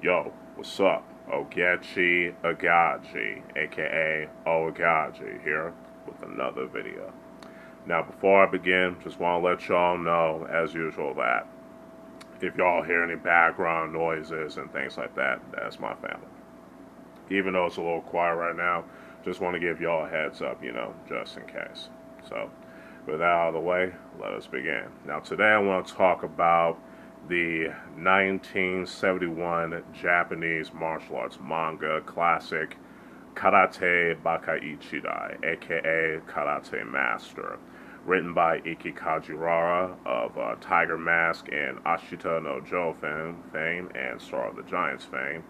Yo, what's up? Ogechi Aghaji, aka Oaghaji, here with another video. Now, before I begin, just want to let y'all know, as usual, that if y'all hear any background noises and things like that, that's my family. Even though it's a little quiet right now, just want to give y'all a heads up, just in case. So, with that out of the way, let us begin. Now, today I want to talk about the 1971 Japanese martial arts manga classic Karate Baka Ichidai, aka Karate Master, written by Ikki Kajiwara of Tiger Mask and Ashita no Joe fame and Star of the Giants fame,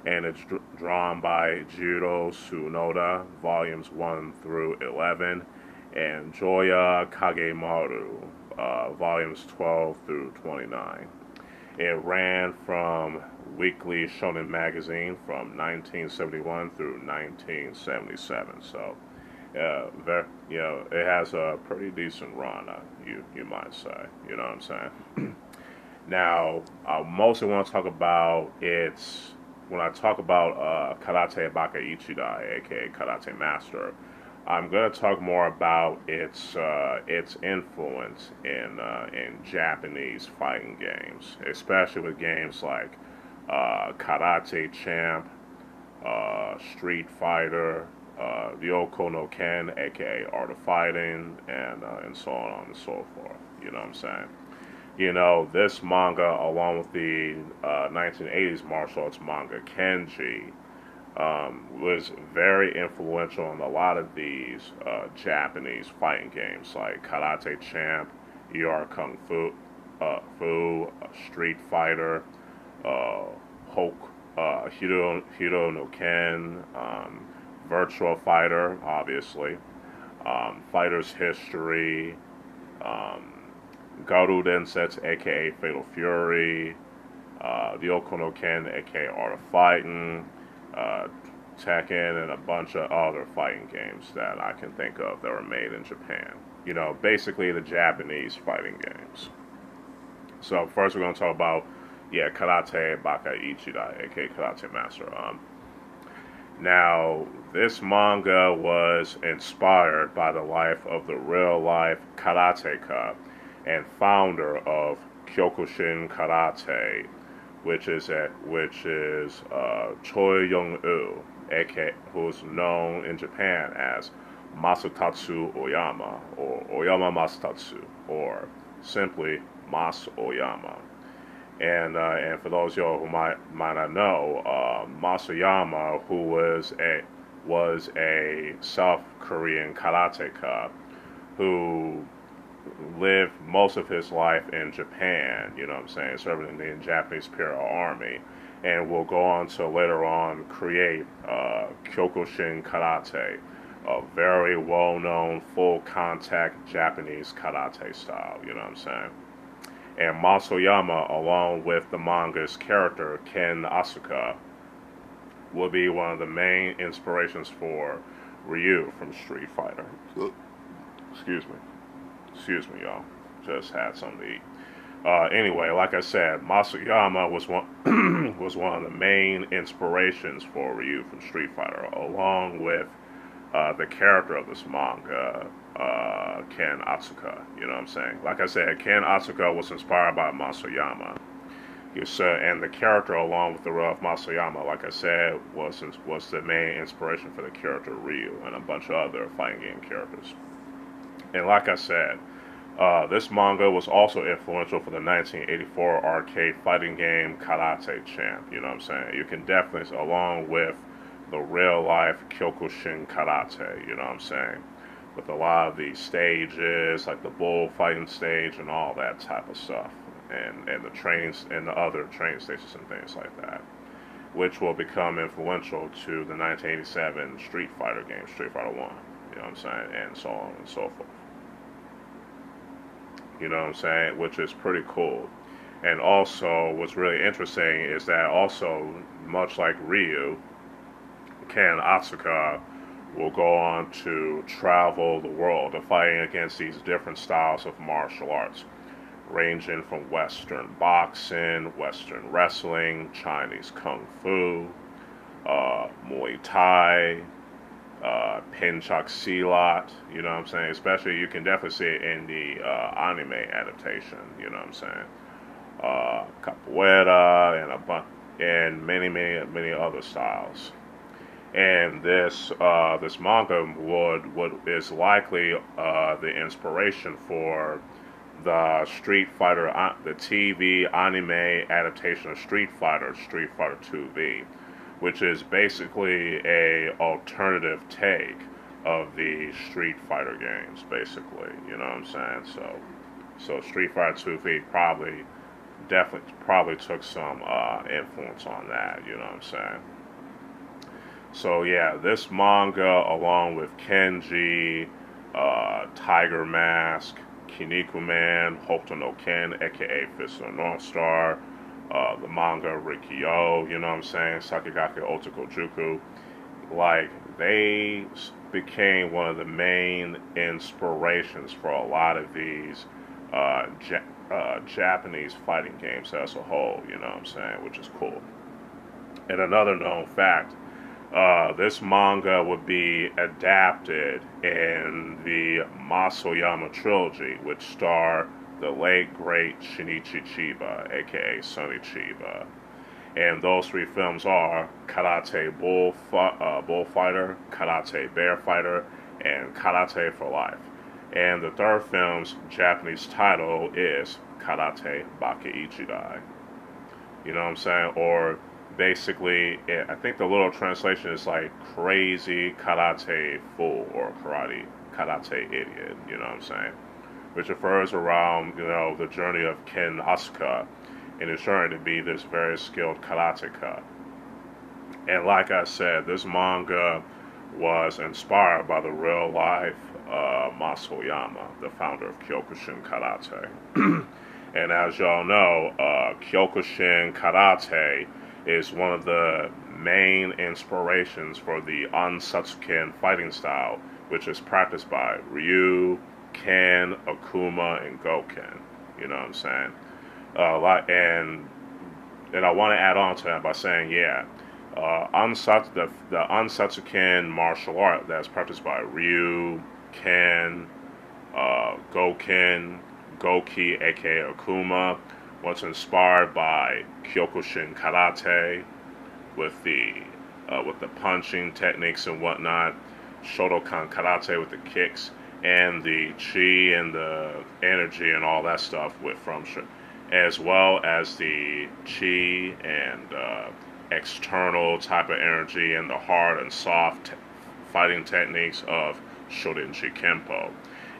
and it's drawn by Jirō Tsunoda, volumes 1 through 11, and Jōya Kagemaru, volumes 12 through 29. It ran from Weekly Shonen Magazine from 1971 through 1977. So, it has a pretty decent run, you might say. You know what I'm saying? Now, I mostly want to talk about when I talk about Karate Baka Ichidai, aka Karate Master, I'm going to talk more about its influence in Japanese fighting games, especially with games like Karate Champ, Street Fighter, Ryūko no Ken, aka Art of Fighting, and so on and so forth. You know what I'm saying? This manga, along with the 1980s martial arts manga Kenji, was very influential in a lot of these Japanese fighting games like Karate Champ, Kung Fu, Street Fighter, Hiro no Ken, Virtua Fighter, obviously, Fighter's History, Garu Densetsu, aka Fatal Fury, Ryūko no Ken, aka Art of Fighting, Tekken, and a bunch of other fighting games that I can think of that were made in Japan. Basically the Japanese fighting games. So first we're going to talk about, Karate Baka Ichidai, aka Karate Master. Now, this manga was inspired by the life of the real-life karateka and founder of Kyokushin Karate, which is Choi Young-u, aka who's known in Japan as Masatatsu Oyama, or Oyama Masatatsu, or simply Mas Oyama. And for those of y'all who might not know, Masayama, who was a South Korean karateka who lived most of his life in Japan, serving in the Japanese Imperial Army, and will go on to later on create Kyokushin Karate, a very well-known full-contact Japanese karate style, And Masayama, along with the manga's character, Ken Asuka, will be one of the main inspirations for Ryu from Street Fighter. Excuse me, y'all. Just had something to eat. Anyway, like I said, Masayama was one of the main inspirations for Ryu from Street Fighter, along with the character of this manga, Ken Asuka. You know what I'm saying? Like I said, Ken Asuka was inspired by Masayama. And the character, along with the role of Masayama, like I said, was the main inspiration for the character Ryu and a bunch of other fighting game characters. And like I said, this manga was also influential for the 1984 arcade fighting game Karate Champ. You know what I'm saying? You can definitely, along with the real-life Kyokushin Karate, you know what I'm saying? With a lot of these stages, like the bullfighting stage and all that type of stuff. And the trains and the other train stations and things like that, which will become influential to the 1987 Street Fighter game, Street Fighter 1, you know what I'm saying, and so on and so forth. You know what I'm saying, which is pretty cool. And also, what's really interesting is that also, much like Ryu, Ken Asuka will go on to travel the world, fighting against these different styles of martial arts, ranging from Western boxing, Western wrestling, Chinese kung fu, Muay Thai, Penchak Silat, you know what I'm saying? Especially, you can definitely see it in the anime adaptation, you know what I'm saying? Capoeira and many other styles. And this manga is likely the inspiration for the Street Fighter, the TV anime adaptation of Street Fighter 2V, which is basically a alternative take of the Street Fighter games, basically. You know what I'm saying? So Street Fighter 2V probably took some influence on that. You know what I'm saying? So yeah, this manga, along with Kenji, Tiger Mask, Kinnikuman, Hokuto no Ken, aka Fist of the North Star, the manga Rikyo, you know what I'm saying, Sakigake Otoko Juku, like, they became one of the main inspirations for a lot of these Japanese fighting games as a whole, you know what I'm saying, which is cool. And another known fact, this manga would be adapted in the Masoyama trilogy, which starred the late great Shinichi Chiba, aka Sonny Chiba. And those three films are Karate Bullfighter, Karate Bear Fighter, and Karate for Life. And the third film's Japanese title is Karate Baka Ichidai. You know what I'm saying? Or basically, I think the little translation is like crazy karate fool or karate idiot, you know what I'm saying? Which refers around, you know, the journey of Ken Asuka in his journey to be this very skilled karateka. And like I said, this manga was inspired by the real life Masoyama, the founder of Kyokushin Karate. And as y'all know, Kyokushin Karate is one of the main inspirations for the Ansatsuken fighting style, which is practiced by Ryu, Ken, Akuma, and Goken. You know what I'm saying? And I want to add on to that by saying, yeah, the Ansatsuken martial art that's practiced by Ryu, Ken, Goken, Goki, aka Akuma, was inspired by Kyokushin Karate with the punching techniques and whatnot, Shotokan Karate with the kicks, and the chi and the energy and all that stuff as well as the chi and external type of energy and the hard and soft fighting techniques of Shorinji Kempo,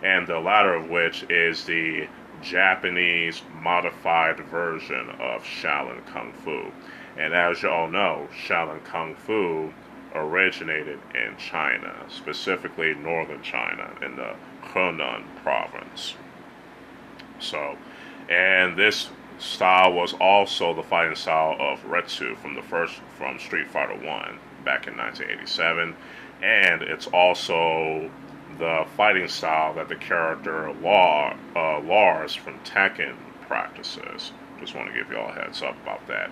and the latter of which is the Japanese modified version of Shaolin Kung Fu. And as you all know, Shaolin Kung Fu originated in China, specifically northern China, in the Henan province. So, and this style was also the fighting style of Retsu from Street Fighter 1 back in 1987, and it's also the fighting style that the character Lars from Tekken practices. Just want to give you all a heads up about that.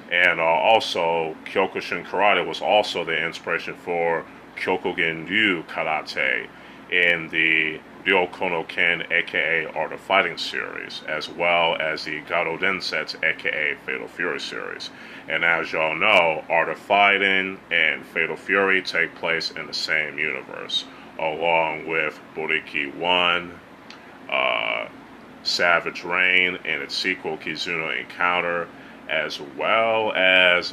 And also, Kyokushin Karate was also the inspiration for Kyokugen Ryu Karate in the Ryūko no Ken, aka Art of Fighting series, as well as the Gado Densetsu, aka Fatal Fury series. And as y'all know, Art of Fighting and Fatal Fury take place in the same universe, along with Boriki 1, Savage Reign, and its sequel, Kizuno Encounter, as well as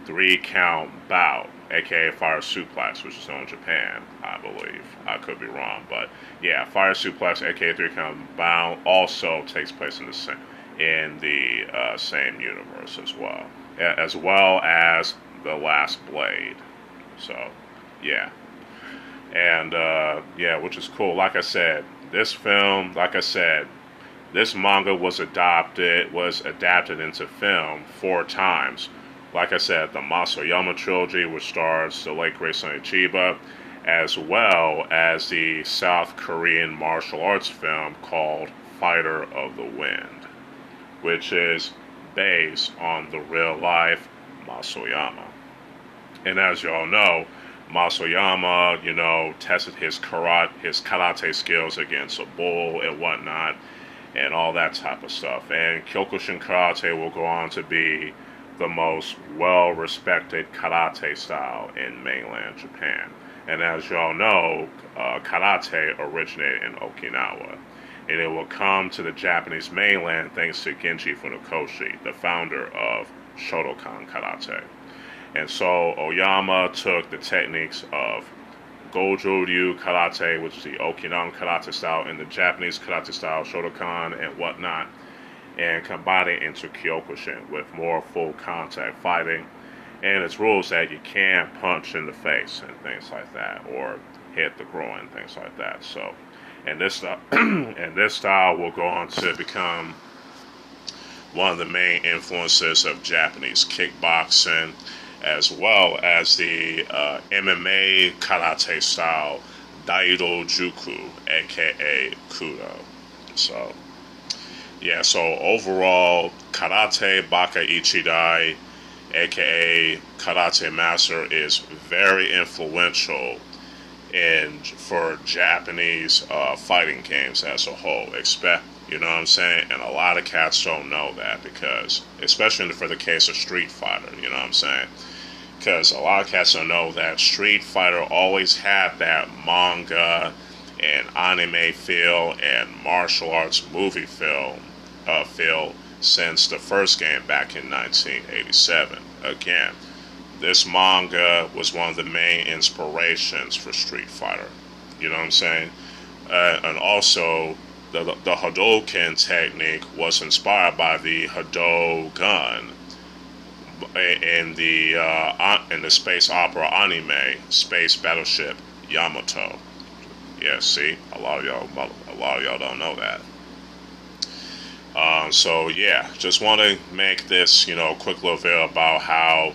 3-count bout, aka Fire Suplex, which is known in Japan, I believe. I could be wrong, but yeah, Fire Suplex, aka 3-count bout, also takes place in the same universe as well as The Last Blade. So, yeah. And, which is cool. Like I said, this manga was adapted into film 4 times. Like I said, the Masoyama trilogy, which stars the late great Sonny Chiba, as well as the South Korean martial arts film called Fighter of the Wind, which is based on the real life Masoyama. And as y'all know, Masoyama, tested his karate skills against a bull and whatnot, and all that type of stuff. And Kyokushin karate will go on to be the most well-respected karate style in mainland Japan. And as y'all know, karate originated in Okinawa. And it will come to the Japanese mainland thanks to Genji Funakoshi, the founder of Shotokan Karate. And so Oyama took the techniques of Gojo-ryu karate, which is the Okinawan karate style, and the Japanese karate style, Shotokan and whatnot, and combined it into Kyokushin with more full contact fighting. And its rules that you can't punch in the face and things like that, or hit the groin, things like that. So, and this style will go on to become one of the main influences of Japanese kickboxing, as well as the MMA karate style Daido Juku, aka Kudo. So, yeah, so overall, karate Baka Ichidai, aka Karate Master, is very influential for Japanese fighting games as a whole. You know what I'm saying? And a lot of cats don't know that, because, especially for the case of Street Fighter, you know what I'm saying? Because a lot of cats don't know that Street Fighter always had that manga and anime feel and martial arts movie feel since the first game back in 1987. Again, this manga was one of the main inspirations for Street Fighter. You know what I'm saying? And also, the Hadouken technique was inspired by the Hadouken in the space opera anime Space Battleship Yamato. Yeah, see, a lot of y'all don't know that. So yeah, just want to make this, quick little video about how,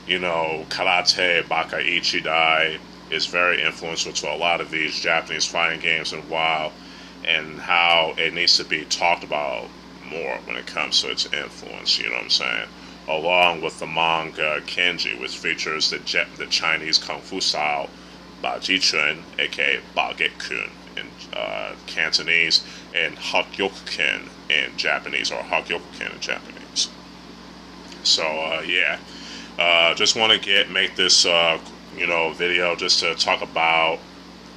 karate Baka Ichidai is very influential to a lot of these Japanese fighting games and how it needs to be talked about more when it comes to its influence, you know what I'm saying? Along with the manga Kenji, which features the Chinese Kung Fu style Bajichun, aka Bagekun in Cantonese, and Hakyokuken in Japanese, or Hakyokuken in Japanese. So, yeah. Just want to make this, video just to talk about,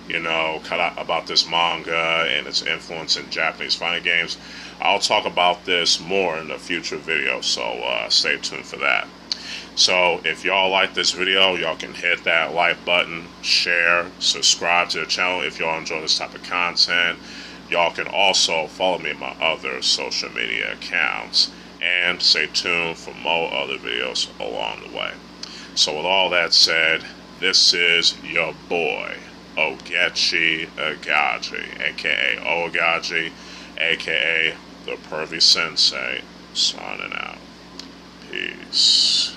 about this manga and its influence in Japanese fighting games. I'll talk about this more in a future video, so stay tuned for that. So if y'all like this video, y'all can hit that like button, share, subscribe to the channel if y'all enjoy this type of content. Y'all can also follow me on my other social media accounts, and stay tuned for more other videos along the way. So with all that said, this is your boy, Ogechi Aghaji, aka Oaghaji, aka the Pervy Sensei, signing out. Peace.